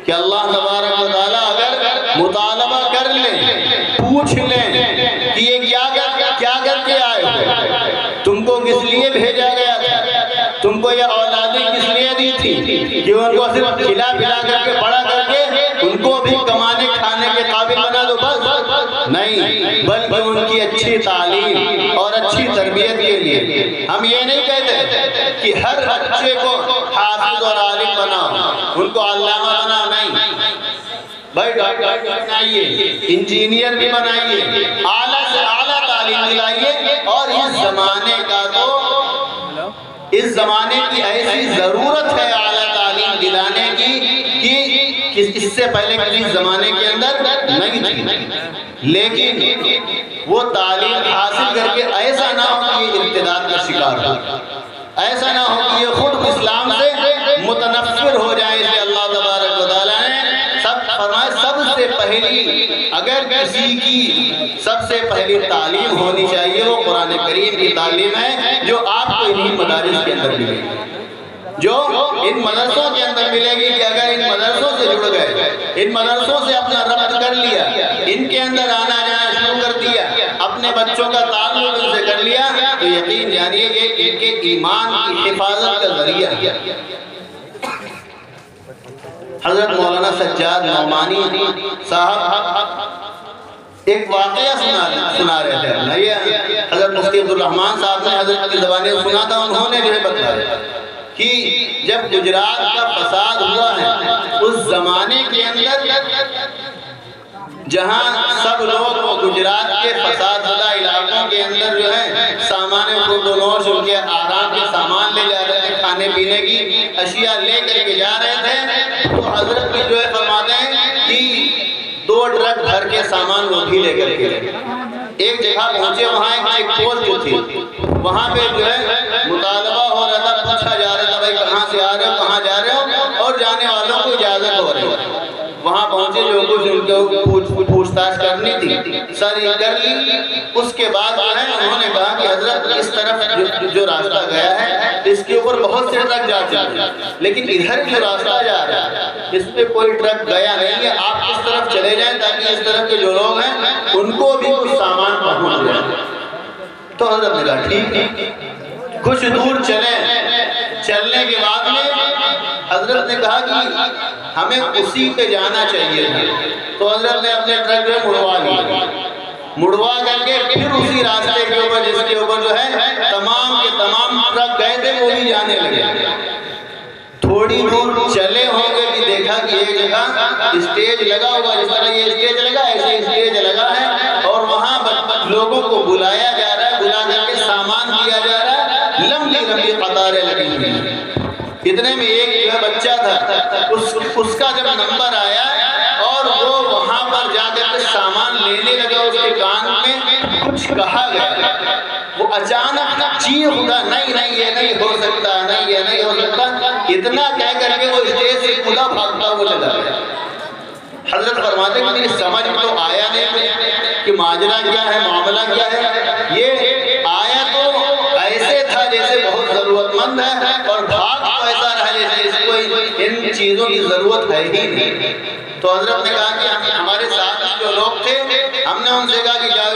کہ اللہ تبارک و تعالیٰ اگر مطالبہ کر لیں، پوچھ لیں کہ یہ کیا کر کے آئے ہو، تم کو کس لیے بھیجا گیا تھا، تم کو یہ اولادیں کس لیے دی تھی کہ ان کو صرف کھلا پلا کر کے بڑا کر کے ان کو بھی کمانے کھانے کے قابل بنا دو بس؟ نہیں، بلکہ ان کی اچھی تعلیم اور اچھی تربیت کے لیے۔ ہم یہ نہیں کہتے کہ ہر بچے کو حافظ اور عالم بناؤ، ان کو علامہ بناؤ، نہیں بھائی، ڈاکٹر بنائیے، انجینئر بھی بنائیے، اعلیٰ سے اعلیٰ تعلیم دلائیے۔ اور اس زمانے کی ایسی ضرورت ہے اعلیٰ تعلیم دلانے کی کہ اس سے پہلے کسی زمانے کے اندر نہیں تھی، لیکن وہ تعلیم حاصل کر کے ایسا نہ ہو کہ یہ ارتداد کا شکار ہو، ایسا نہ ہو کہ یہ خود اسلام سے متنفر ہو جائے۔ اس لیے اللہ تبارک و تعالیٰ نے فرمایا سب سے پہلی، اگر کسی کی سب سے پہلی تعلیم ہونی چاہیے وہ قرآن کریم کی تعلیم ہے، جو آپ کو انہی مدارس کے اندر ملے گی، جو ان مدرسوں کے اندر ملے گی کہ اگر ان مدرسوں سے جڑ گئے، ان مدرسوں سے اپنا ربط کر لیا، ان کے اندر آنا جانا شروع کر دیا، اپنے بچوں کا تعلق ان سے کر لیا، تو یقین جانیے کہ ان کے ایمان کی حفاظت کا ذریعہ ہے۔ حضرت مولانا سجاد نعمانی صاحب ایک واقعہ سنا رہے تھے، یہ حضرت مفتی عبدالرحمن صاحب نے حضرت کی زبانی سنا تھا، انہوں نے جو ہے بتایا کہ جب گجرات کا فساد ہوا ہے اس زمانے کے اندر جہاں سب لوگ گجرات کے فساد زدہ علاقوں کے اندر جو ہے سامان خردونوش ان کے آرام کے سامان لے جا رہے تھے، کھانے پینے کی اشیاء لے کر کے جا رہے تھے، تو حضرت بھی جو ہے فرماتے ہیں کہ 2 ٹرک بھر کے سامان وہ بھی لے کر کے ایک جگہ پہنچے، وہاں ایک چیک پوسٹ جو تھی، وہاں پہ جو ہے مطالبہ ہو رہا تھا، پوچھا جا رہا تھا بھائی کہاں سے آ رہے ہو، کہاں جا رہے ہو، اور جانے والوں کو اجازت ہو رہی ہے۔ وہاں پہنچے، جو کچھ ان کو پوچھ تاچھ کرنی تھی ساری کر لی۔ اس کے بعد جو ہے انہوں نے کہا کہ حضرت اس طرف جو راستہ گیا ہے اس کے اوپر بہت سے ٹرک جا چکے ہیں، لیکن ادھر جو راستہ جا رہا ہے اس پہ کوئی ٹرک گیا نہیں ہے، آپ اس طرف چلے جائیں تاکہ اس طرف کے جو لوگ ہیں ان کو بھی کچھ سامان پہنچ جائے۔ تو حضرت نے کہا ٹھیک ہے، کچھ دور چلنے کے بعد میں حضرت نے کہا کہ ہمیں اسی پہ جانا چاہیے تھا، تو حضرت نے اپنے ٹرک میں مڑوا کر کے پھر اسی راستے کے اوپر جس کے اوپر جو ہے تمام کے تمام ٹرک گئے تھے وہ بھی جانے لگے۔ تھوڑی دور چلے ہوں گے کہ دیکھا کہ ایک جگہ اسٹیج لگا ہوا، جس طرح یہ اسٹیج لگا ایسے اسٹیج لگا ہے، اور وہاں لوگوں کو بلایا جا رہا ہے، بلا کر کے سامان دیا جا رہا ہے، لمبی لمبی قطاریں لگی ہوئی ہیں۔ اتنے میں ایک بچہ تھا، اس کا جب نمبر آیا اور وہ وہاں پر جا کر کے سامان لینے لگا، اس کے کان میں کچھ کہا گیا، وہ اچانک چیخ اٹھا، نہیں یہ نہیں ہو سکتا، نہیں یہ نہیں ہو سکتا، اتنا کہہ کر کے وہ اسٹیج سے کھلا بھاگتا وہ چلا گیا۔ حضرت فرماتے ہیں کہ میری سمجھ میں تو آیا نہیں کہ ماجرا کیا ہے، معاملہ کیا ہے۔ یہ آیا تو ایسے تھا جیسے بہت ضرورت مند ہے، اور بھاگ تو ایسا رہا جیسے اس کو ان چیزوں کی ضرورت ہے ہی نہیں۔ تو حضرت نے کہا کہ ہمارے ساتھ جو لوگ تھے ہم نے ان سے کہا کہ جاؤ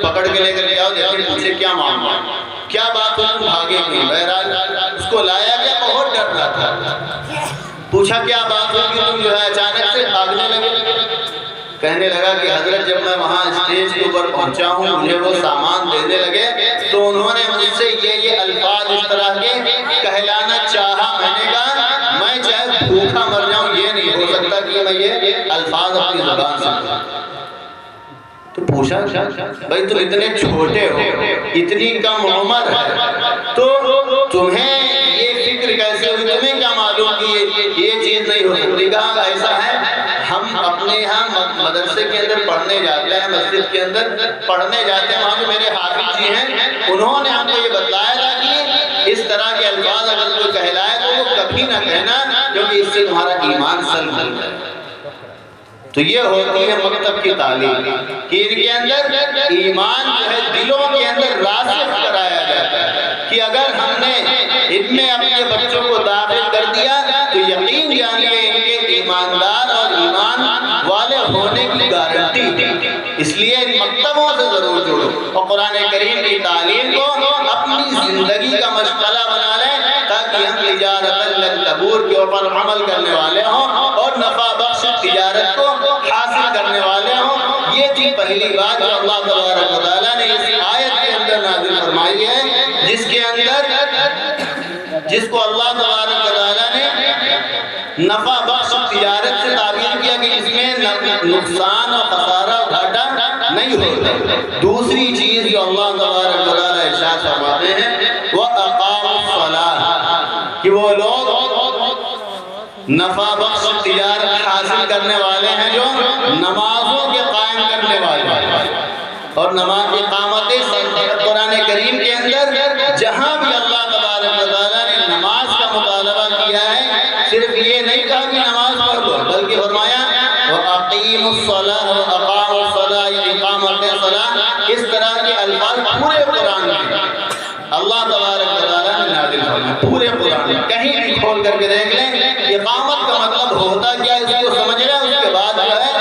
پکڑ کے لے کر کے آؤ، دیکھیں مجھے کیا معاملہ ہے، کیا بات ہے، بھاگے نہیں۔ بہرحال اس کو لایا گیا، بہت ڈر رہا تھا، پوچھا کیا بات ہے کہ تم جو ہے اچانک سے بھاگنے لگے؟ کہنے لگا کہ حضرت جب میں وہاں اسٹیج کے اوپر پہنچا ہوں مجھے وہ سامان دینے لگے تو انہوں نے مجھ سے یہ الفاظ اس طرح کے کہلانا چاہا، میں نے کہا میں چاہے بھوکا مر جاؤں یہ نہیں ہو سکتا کہ میں یہ الفاظ اپنی زبان سے۔ تو پوچھا بھائی تم اتنے چھوٹے ہو، اتنی کم عمر ہے، تو تمہیں یہ فکر کیسے ہوئی، تمہیں کیا معلوم کہ یہ چیز نہیں ہو سکتی؟ کہا ایسا ہے ہم اپنے یہاں مدرسے کے اندر پڑھنے جاتے ہیں، مسجد کے اندر پڑھنے جاتے ہیں، وہاں جو میرے حافظ جی ہیں انہوں نے ہم کو یہ بتلایا تھا کہ اس طرح کے الفاظ اگر کوئی کہلائے تو وہ کبھی نہ کہنا کیونکہ اس سے تمہارا ایمان سلب ہو جائے۔ تو یہ ہوتی ہے مکتب کی تعلیم کہ ان کے اندر ایمان جو ہے دلوں کے اندر راسخ کرایا جاتا ہے کہ اگر ہم نے ان میں اپنے بچوں کو داخل کر دیا تو یقین جانیے ان کے ایماندار اور ایمان والے ہونے کی گارنٹی۔ اس لیے ان مکتبوں سے ضرور جڑو اور قرآن کریم کی تعلیم کو اپنی زندگی کا مشغلہ بنا لیں تاکہ ہم تجارت لن تبور کے اوپر عمل کرنے والے ہوں اور نفع بخش تجارت کو حاصل کرنے والے ہوں۔ یہ تھی پہلی بات جو اللہ تبارک و تعالیٰ نے اس آیت کے اندر نازل فرمائی ہے، جس کو اللہ تبارک و تعالیٰ نے نفع بخش تجارت سے تعبیر کیا کہ اس میں نقصان اور خسارہ و گھاٹا نہیں ہوتا۔ دوسری چیز جو اللہ تبارک و تعالیٰ ارشاد فرماتے ہیں وَأَقَامُوا الصَّلَاةَ، کہ وہ لوگ نفع بخش تجارت حاصل کرنے والے ہیں جو نمازوں کے قائم کرنے والے ہیں۔ اور نماز کی اقامت قرآن کریم کے اندر جہاں بھی اللہ تبارک و تعالیٰ نے نماز کا مطالبہ کیا ہے، صرف یہ نہیں کہا کہ نماز پڑھ لو، بلکہ فرمایا وَأَقِيمُوا الصَّلَاةَ وَأَقَامُوا الصَّلَاةَ، اقامت صلاۃ، اس طرح کے الفاظ پورے قرآن میں اللہ تبارک و تعالیٰ نے نازل فرمایا۔ پورے قرآن میں کہیں بھی کھول کر کے دیکھ لیں اقامت کا مطلب ہوتا کیا ہے، اس کو سمجھ لیں، اس کے بعد جو ہے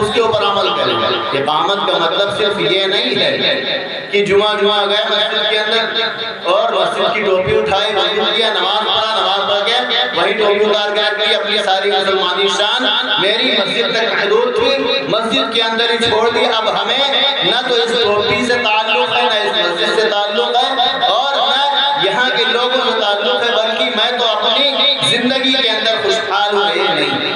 اس کے اوپر عمل کریں۔ اقامت کا مطلب صرف یہ نہیں ہے کہ جمعہ گئے مسجد کے اندر اور مسجد کی ٹوپی اٹھائی، وضو کیا، نماز پڑھا، نماز پڑھ کے وہی ٹوپی اتار کے رکھی، اپنی ساری مسلمانی شان میری مسجد تک محدود تھی، مسجد کے اندر ہی چھوڑ دی۔ اب ہمیں نہ تو اس ٹوپی سے تعلق ہے، نہ اس مسجد سے تعلق ہے، اور نہ یہاں کے لوگوں سے تعلق ہے، بلکہ میں تو اپنی زندگی کے اندر خوشحال ہوں یہ نہیں،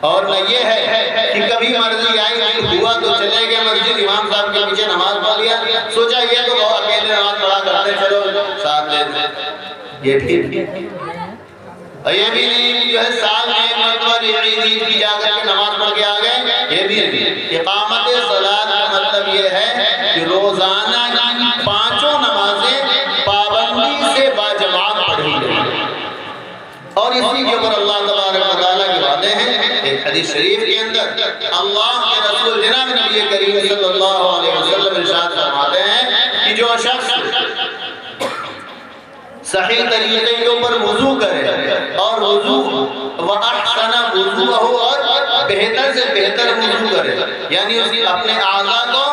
اور نہ یہ ہے کہ کبھی مرضی آئی نہیں ہوا تو چلے گئے مسجد، امام صاحب کے پیچھے نماز پڑھ لیا، سوچا یہ تو بہت اکیلے نماز پڑھا کرتے چلو ساتھ دیتے، یہ بھی اور یہ بھی نہیں کہ جو ہے سال میں ایک مرتبہ عید کی جا کر کے نماز پڑھ کے آ گئے، یہ بھی نہیں۔ اقامت صلاۃ کا مطلب یہ ہے کہ روزانہ کی پانچوں نمازیں پابندی سے باجماعت پڑھی جائیں، اور اسی کے اوپر اللہ تبارک و تعالیٰ کی باتیں ہیں۔ ایک حدیث شریف کے اندر اللہ کے رسول جناب نبی کریم صلی اللہ علیہ وسلم ارشاد فرماتے ہیں کہ جو شخص صحیح طریقے کے اوپر وضو کرے اور وضو وَأَحْسَنَ وُضُوءَهُ، اور بہتر سے بہتر وضو کرے، یعنی اسی اپنے اعضاء کو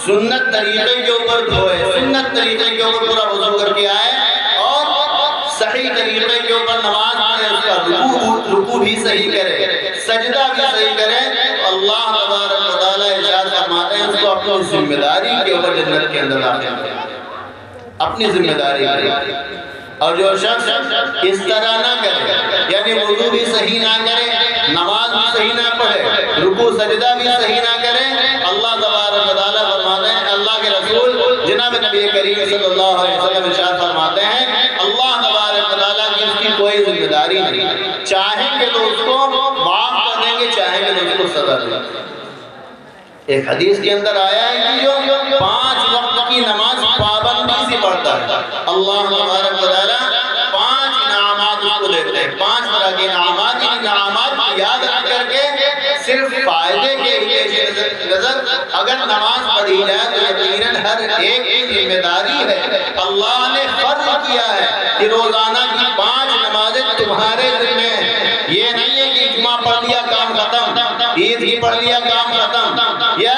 سنت طریقے کے اوپر دھوئے، سنت طریقے کے اوپر پورا وضو کر کے آئے، اور صحیح طریقے کے اوپر نماز پڑھے، اس کا رکوع بھی صحیح کرے، سجدہ بھی صحیح کرے، اللہ تبارک و تعالیٰ ارشاد فرماتے ہیں اس کو اپنی ذمہ داری کے اوپر جنت کے اندر داخل کرے، اپنی ذمہ داری کرے۔ اور جو شخص اس طرح نہ کرے، یعنی وضو بھی صحیح نہ کرے، نماز بھی صحیح نہ پڑھے، رکوع سجدہ بھی صحیح نہ کرے، اللہ تبارک و تعالیٰ فرماتے ہیں، اللہ کے رسول جناب نبی کریم صلی اللہ علیہ وسلم ارشاد فرماتے ہیں اللہ تبارک و تعالیٰ کی اس کی کوئی ذمہ داری نہیں، چاہیں گے تو اس کو معاف کر دیں گے، چاہیں گے تو اس کو سزا دیں گے۔ ایک حدیث کے اندر آیا ہے کہ جو 5 وقت کی نماز پابندی سے پڑھتا ہے، اللہ تبارک و تعالیٰ 5 انعامات اس کو دیتے ہیں، 5 طرح کے انعامات، ان انعامات کو یاد رکھ کر کے صرف فائدے کے نظر اگر نماز پڑھی جائے تو یقیناً ہر ایک کی ذمہ داری ہے، اللہ نے فرض کیا ہے کہ روزانہ کی 5 نمازیں تمہارے ذمہ ہیں، یہ نہیں ہے کہ جمعہ پڑھ لیا کام ختم، عید کی پڑھ لیا کام ختم، یا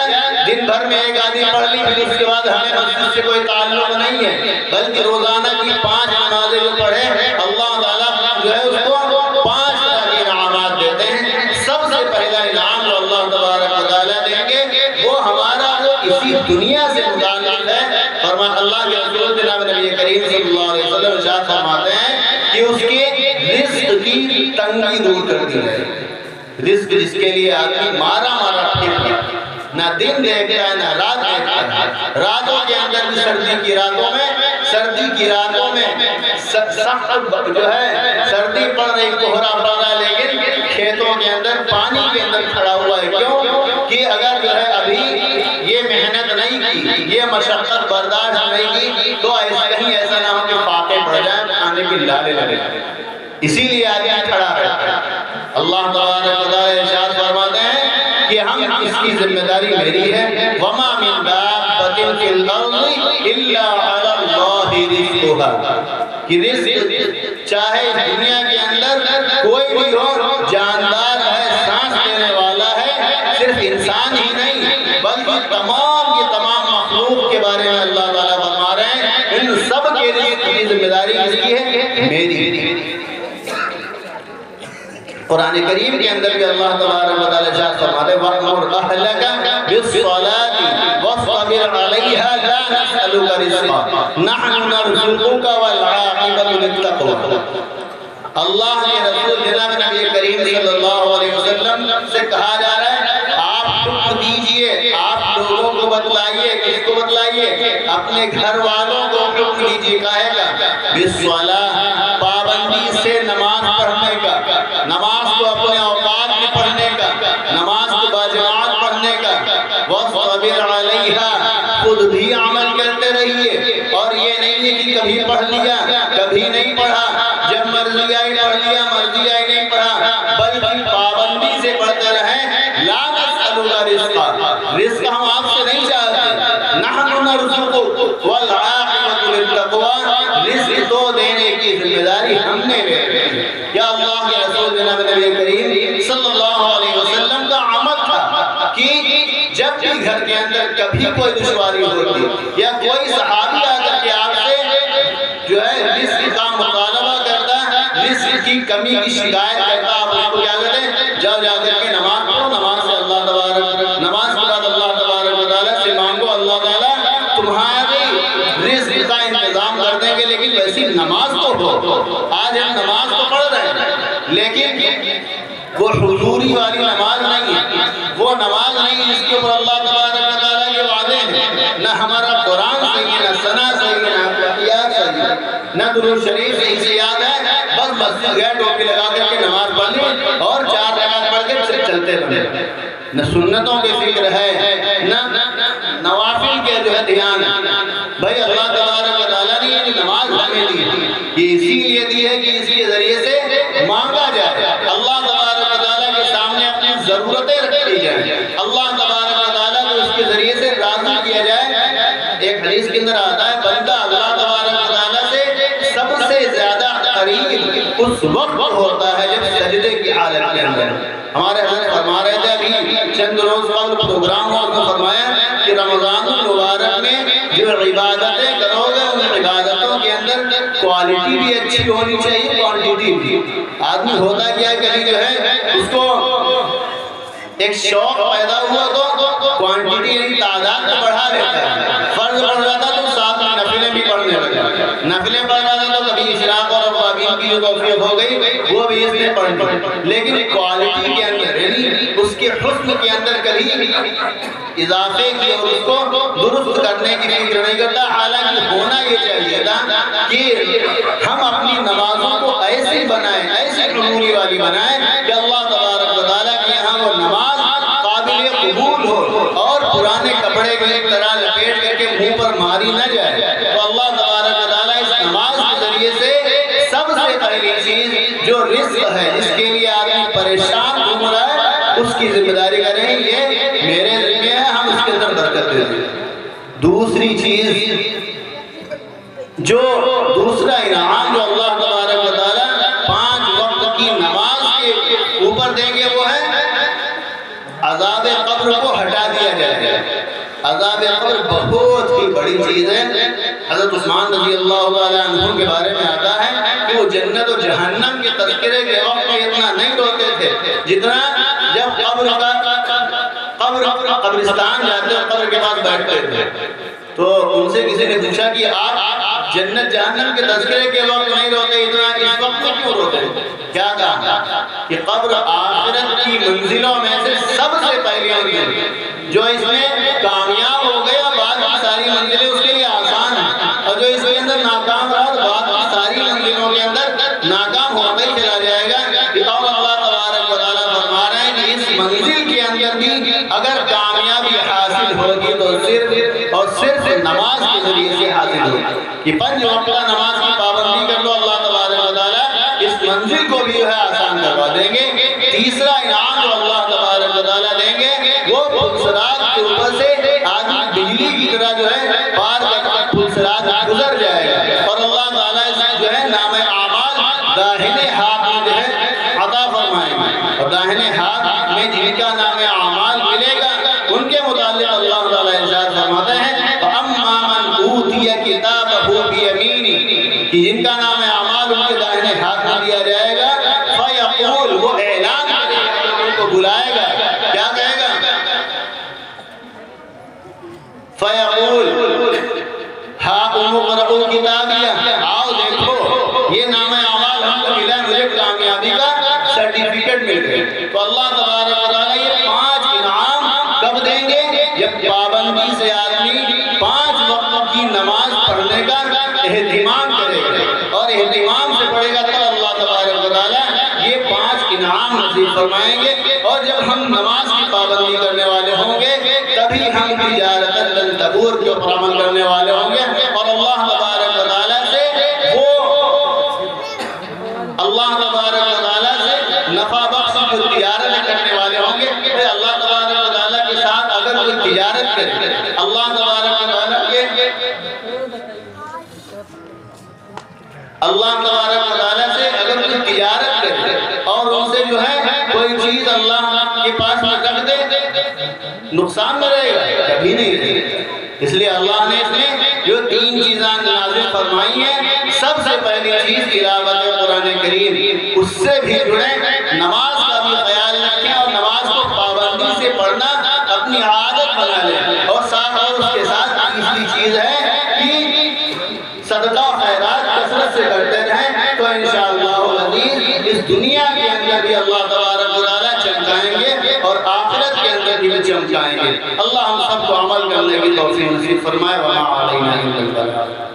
دن بھر میں ایک آدمی پڑھ لی پھر اس کے بعد ہمیں مسجد سے کوئی تعلق نہیں ہے، بلکہ روزانہ کی 5 نمازیں جو پڑھے اللہ تعالیٰ جو ہے اس کو 5 طرح کے انعامات دیتے ہیں۔ سب سے پہلا انعام جو اللہ تبارک و تعالیٰ دیں گے وہ ہمارا اسی دنیا سے متعلق ہے، فرمایا اللہ کے رسول جناب نبی کریم صلی اللہ علیہ وسلم ارشاد فرماتے ہیں کہ اس کے رزق کی تنگی دور کر دی جائے، رزق جس کے لیے آدمی مارا پھرتا، نہ دن دیکھتا ہے نہ رات دیکھتا ہے، راتوں کے اندر بھی سردی کی راتوں میں سخت جو ہے سردی پڑ رہی، کوہرا پڑ رہا ہے، لیکن کھیتوں کے اندر پانی کے اندر کھڑا ہوا ہے، کیوں کہ اگر جو ہے ابھی یہ محنت نہیں کی، یہ مشقت برداشت نہیں کی تو کہیں ایسا نہ ہو کہ فاقے پڑ جائیں، کھانے کی لالے لگے، اسی لیے آدمی کھڑا رہتا ہے۔ اللہ تبارک و تعالیٰ ارشاد کی ذمہ داری میری ہے۔ وما من دابۃ فی الارض الا علی اللہ رزقها، کہ رزق چاہے دنیا کے اندر کوئی بھی ہو، جاندار ہے، سانس لینے والا ہے، صرف انسان ہی نہیں بلکہ تمام کے تمام مخلوق کے بارے میں اللہ تعالیٰ فرما رہے ہیں ان سب کے رزق کی ذمہ داری کس کی ہے؟ میری۔ قرآن کریم کے اندر بھی اللہ تبارک و تعالیٰ ارشاد فرماتے ہیں وَأْمُرْ أَهْلَكَ بِالصَّلَاةِ وَاصْطَبِرْ عَلَيْهَا لَا نَسْأَلُكَ رِزْقًا نَحْنُ نَرْزُقُكَ وَالْعَاقِبَةُ لِلتَّقْوَىٰ۔ اللہ کے رسول جناب نبی کریم صلی اللہ علیہ وسلم سے کہا جا رہا ہے آپ حکم دیجئے، آپ لوگوں کو بتلائیے، کس کو بتلائیے؟ اپنے گھر والوں کو حکم دیجئے، کہے گا بالصلاۃ، پابندی سے نماز پڑھنے کا، نماز کو اپنے اوقات میں پڑھنے کا، نماز کو باجماعت پڑھنے کا، وَاصْطَبِرْ عَلَيْهَا، خود بھی عمل کرتے رہیے، اور یہ نہیں ہے کہ کبھی پڑھ لیا کبھی نہیں پڑھا، جب مرضی آئی پڑھ لیا، مرضی آئی نہیں پڑھا، بلکہ پابندی سے پڑھتے رہیں۔ لا نسألک رزقا، رزق ہم آپ سے نہیں چاہتے، نحن نرزقک والعاقبۃ للتقویٰ، رزق تو دینے کی ذمہ داری ہم نے لے لی۔ یا اللہ کے رسول جناب نبی کریم صلی اللہ علیہ وسلم کا عمل تھا کہ جب بھی گھر کے اندر کبھی کوئی دشواری ہوتی یا کوئی صحابی آ کر کے آپ سے جو ہے رزق کا مطالبہ کرتا ہے، رزق کی کمی کی شکایت کرتا، آپ اس کو کیا کہتے ہیں؟ جا کر کے نماز پڑھو، نماز سے اللہ تبارک، نماز کے بعد اللہ تبارک و تعالیٰ سے مانگو، اللہ تعالیٰ تمہاری رزق کا انتظام کر دیں گے۔ لیکن ویسی نماز تو ہو، آج ہم نماز تو پڑھ رہے ہیں لیکن وہ حضوری والی نماز نہیں ہے، وہ نماز نہیں جس کے اوپر اللہ تبارک و تعالیٰ کے وعدے ہیں، نہ ہمارا قرآن صحیح ہے، نہ ثنا صحیح ہے، نہ تحیات صحیح ہے، نہ درود شریف صحیح سے یاد ہے، بس مسجد گئے ٹوپی لگا کر کے نماز پڑھ لی اور 4 رکعت پڑھ کے پھر چلتے رہے، نہ سنتوں کی فکر ہے، نہ نوافل کے جو ہے دھیان ہے۔ بھائی اللہ تبارک و تعالیٰ نے یہ نماز ہمیں دی ہے، یہ اسی لیے دی ہے کہ اس کے ذریعے سے مانگا جائے، اللہ تبارک و تعالیٰ کے سامنے اپنی ضرورتیں رکھی جائیں، اللہ تبارک و تعالیٰ کو اس کے ذریعے سے راضی کیا جائے۔ ایک حدیث کے اندر آتا ہے بندہ اللہ تبارک و تعالیٰ سے سب سے زیادہ قریب اس وقت ہوتا ہے جب سجدے کی حالت کے اندر۔ ہمارے حضرت فرما رہے تھے ابھی چند روز قبل پروگرام ہوا تو فرمایا کہ رمضان المبارک میں جو عبادتیں کرو گے ان عبادتوں کے اندر کوالٹی بھی اچھی ہونی چاہیے، کوانٹیٹی بھی۔ آدمی ہوتا کیا ہے کبھی جو ہے اس کو ایک شوق پیدا ہوا تو کوانٹیٹی یعنی تعداد کو بڑھا لیتا ہے، فرض پڑھ رہا تھا تو ساتھ میں نفلیں بھی پڑھنے لگا، نفلیں پڑھ رہا تھا تو کبھی اشراق اور اوابین کی جو توفیق ہو گئی وہ بھی اس نے پڑھ لی، لیکن کوالٹی کے اندر یعنی اس کے حسن کے اندر کبھی اضافے کی اور اس کو درست کرنے کی فکر نہیں کرتا۔ حالانکہ ہونا یہ چاہیے تھا کہ ہم اپنی نمازوں کو ایسی بنائیں، ایسی حضوری والی بنائیں کہ اللہ تبارک و تعالیٰ کے یہاں وہ نماز قابل قبول ہو اور پرانے کپڑے کو ایک طرح لپیٹ کر کے منہ پر ماری نہ جائے۔ تو اللہ تبارک و تعالیٰ اس نماز کے ذریعے سے سب سے پہلی چیز جو رزق ہے جس کے لیے آدمی پریشان گھوم رہا ہے اس کی ذمہ داری کریں، یہ میرے ذمہ ہے، ہم اس کے اندر برکت دے دیں۔ دوسری چیز جو دوسرا انعام جو اللہ تبارک و تعالیٰ 5 وقت کی نماز کے اوپر دیں گے وہ ہے عذاب قبر کو ہٹا دیا جائے گا۔ عذاب قبر بہت ہی بڑی چیز ہے۔ حضرت عثمان رضی اللہ تعالیٰ عنہ کے بارے میں آتا ہے کہ وہ جنت و جہنم کے تذکرے کے وقت میں اتنا نہیں روتے تھے جتنا جب قبرستان جاتے اور قبر کے پاس بیٹھتے تھے تو ان سے کسی نے پوچھا کہ آپ جنت جہنم کے تذکرے کے وقت نہیں روتے، اتنا اس وقت کیوں روتے؟ کیا کہا کہ قبر آخرت کی منزلوں میں سے سب سے پہلی منزل جو اس میں کامیاب ہو گیا، بعد کی ساری منزلیں اس کے لیے آسان ہیں، اور جو اس کے اندر ناکام رہا تو بعد کی ساری منزلوں کے اندر ناکام ہوتا ہی چلا جائے گا۔ اور اللہ تبارک و تعالیٰ فرما رہے ہیں کہ اس منزل کے اندر بھی اگر کامیابی حاصل ہوگی تو صرف اور صرف نماز کے ذریعے سے حاصل ہوگی۔ کہ 5 وقتہ نماز کی پابندی کر لو، اللہ تبارک و تعالیٰ اس منزل کو بھی جو ہے آسان کروا دیں گے۔ تیسرا انعام جو اللہ تبارک تبارک و تعالیٰ دیں گے، وہ پلسرات کے اوپر سے آدمی بجلی کی طرح جو ہے پار کر کے پلسرات گزر جائے گا، اور اللہ تعالیٰ اس جو ہے نام اعمال داہنے ہاتھ میں جو ہے عطا فرمائیں گے، اور داہنے ہاتھ میں جن کا نام اعمال ملے گا ان کے متعلق اللہ تعالیٰ ارشاد فرماتے ہیں فَأَمَّا مَنْ أُوتِيَ كِتَابَهُ بِيَمِينِهِ، کہ جن کا نام اعمال ان کے داہنے ہاتھ میں دیا جائے گا، فَيَقُولُ، وہ اعلان کرے گا، ان کو بلائے گا، کیا کہے گا؟ فَيَقُولُ هَاؤُمُ اقْرَءُوا كِتَابِيَهْ، آؤ دیکھو یہ نام اعمال ہم کو ملا، مجھے کامیابی کا سرٹیفکیٹ مل گیا۔ تو اللہ تبارک و تعالیٰ یہ 5 انعام کب دیں گے؟ جب پابندی سے آدمی 5 وقت کی نماز پڑھنے کا اہتمام کرے گا، اور اہتمام سے پڑھے گا تو اللہ تبارک و تعالیٰ یہ 5 انعام نصیب فرمائیں گے، اور جب ہم نماز کی پابندی کرنے والے ہوں گے تبھی ہم تجارت لن تبور کے اوپر عمل کرنے والے ہوں گے، اور اللہ تبارک و تعالیٰ سے نفع بخش جو تجارت کرنے والے ہوں گے، اللہ تبارک و تعالیٰ کے ساتھ اگر کوئی تجارت کرے، اللہ تبارک و تعالیٰ سے اگر کوئی تجارت کرے اور ان سے جو ہے کوئی چیز اللہ کے پاس میں رکھ دے، نقصان میں رہے گا؟ کبھی نہیں رہے گا۔ اس لیے اللہ نے اس میں جو 3 چیزیں نازل فرمائی ہیں، سب سے پہلی چیز تلاوت قرآن کریم، اس سے بھی جڑیں، نماز کا بھی خیال رکھیں اور نماز کو پابندی سے پڑھنا اپنی عادت بنا لیں، اور ساتھ اور اس کے ساتھ تیسری چیز ہے کہ صدقہ خیرات کثرت سے کرتے رہیں، تو انشاءاللہ العزیز اس دنیا کے اندر بھی اللہ تبارک و تعالیٰ چمکائیں گے اور آخرت کے اندر بھی چمکائیں گے۔ اللہ ہم سب کو عمل کرنے کی توفیق نصیب فرمائے، وما علینا الا البلاغ۔